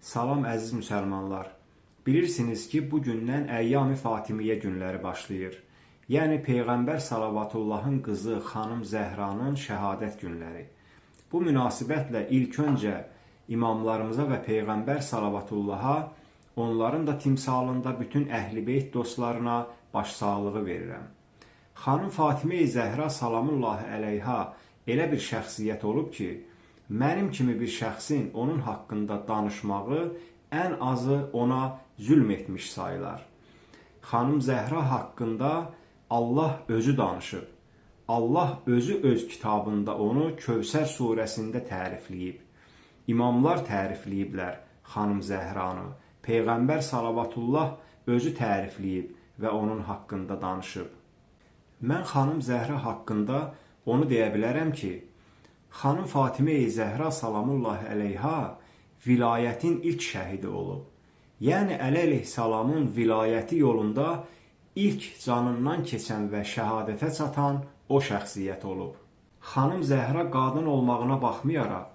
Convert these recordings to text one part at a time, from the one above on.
Salam əziz müsəlmanlar. Bilirsiniz ki, bu gündən Əyyam-ı Fatimiyyə günləri başlayır. Yəni Peyğəmbər Salavatullahın qızı xanım Zəhranın şəhadət günləri. Bu münasibətlə ilk öncə imamlarımıza və Peyğəmbər Salavatullaha, onların da timsalında bütün Əhl-i Beyt dostlarına başsağlığı verirəm. Xanım Fatimə-i Zəhra salamullahi əleyha elə bir şəxsiyyət olub ki, mənim kimi bir şəxsin onun haqqında danışmağı ən azı ona zülm etmiş sayılar. Xanım Zəhra haqqında Allah özü danışıb. Allah özü öz kitabında onu Kövsər surəsində tərifləyib. İmamlar tərifləyiblər xanım Zəhranı. Peyğəmbər Salavatullah özü tərifləyib və onun haqqında danışıb. Mən xanım Zəhra haqqında onu deyə bilərəm ki, xanım Fatimə-i Zəhra salamullahi əleyha vilayətin ilk şəhidi olub. Yəni Əli əleyhissalamın vilayəti yolunda ilk canından keçən və şəhadətə çatan o şəxsiyyət olub. Xanım Zəhra qadın olmağına baxmayaraq,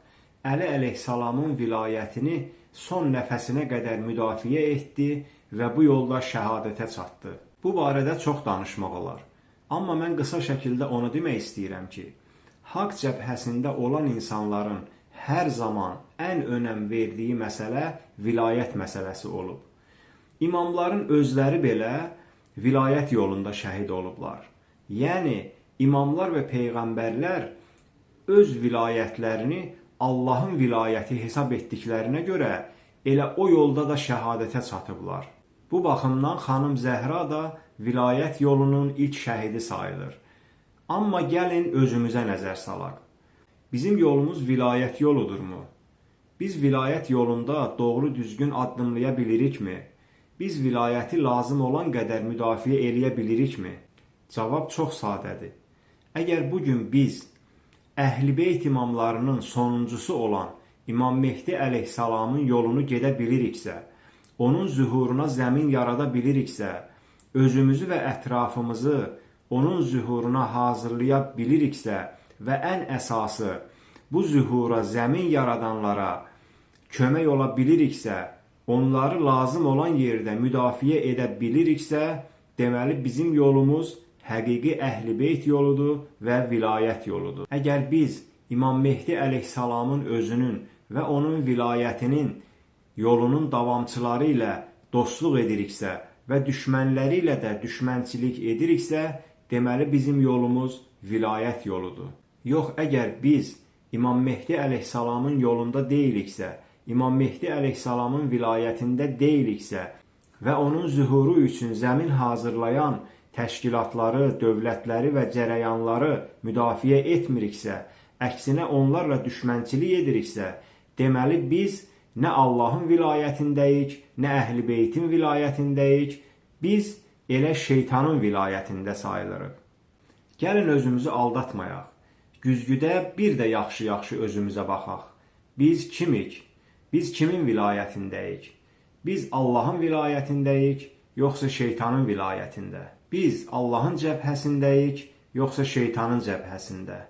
Əli əleyhissalamın vilayətini son nəfəsinə qədər müdafiə etdi və bu yolda şəhadətə çatdı. Bu barədə çox danışmaq olar. Amma mən qısa şəkildə onu demək istəyirəm ki, haqq cəbhəsində olan insanların hər zaman ən önəm verdiyi məsələ vilayət məsələsi olub. İmamların özləri belə vilayət yolunda şəhid olublar. Yəni, imamlar və peyğəmbərlər öz vilayətlərini Allahın vilayəti hesab etdiklərinə görə elə o yolda da şəhadətə çatıblar. Bu baxımdan xanım Zəhra da vilayət yolunun ilk şəhidi sayılır. Amma gəlin özümüzə nəzər salaq. Bizim yolumuz vilayət yoludurmu? Biz vilayət yolunda doğru düzgün addımlaya bilirikmi? Biz vilayəti lazım olan qədər müdafiə eləyə bilirikmi? Cavab çox sadədir. Əgər bugün biz Əhl-i Beyt imamlarının sonuncusu olan İmam Mehdi əleyhissalamın yolunu gedə biliriksə, onun zühuruna zəmin yarada biliriksə, özümüzü və ətrafımızı onun zühuruna hazırlaya biliriksə və ən əsası bu zühura zəmin yaradanlara kömək ola biliriksə, onları lazım olan yerdə müdafiə edə biliriksə, deməli bizim yolumuz həqiqi Əhl-i Beyt yoludur və vilayət yoludur. Əgər biz İmam Mehdi əleyhissalamın özünün və onun vilayətinin yolunun davamçıları ilə dostluq ediriksə və düşmənləri ilə də düşmənçilik ediriksə, deməli bizim yolumuz vilayət yoludur. Yox, əgər biz İmam Mehdi əleyhissalamın yolunda deyiliksə, İmam Mehdi əleyhissalamın vilayətində deyiliksə və onun zühuru üçün zəmin hazırlayan təşkilatları, dövlətləri və cərəyanları müdafiə etmiriksə, əksinə onlarla düşmənçilik ediriksə, deməli biz nə Allahın vilayətindəyik, nə Əhl-i Beytin vilayətindəyik, biz elə şeytanın vilayətində sayılırıq. Gəlin özümüzü aldatmayaq. Güzgüdə bir də yaxşı-yaxşı özümüzə baxaq. Biz kimik? Biz kimin vilayətindəyik? Biz Allahın vilayətindəyik, yoxsa şeytanın vilayətində? Biz Allahın cəbhəsindəyik, yoxsa şeytanın cəbhəsində?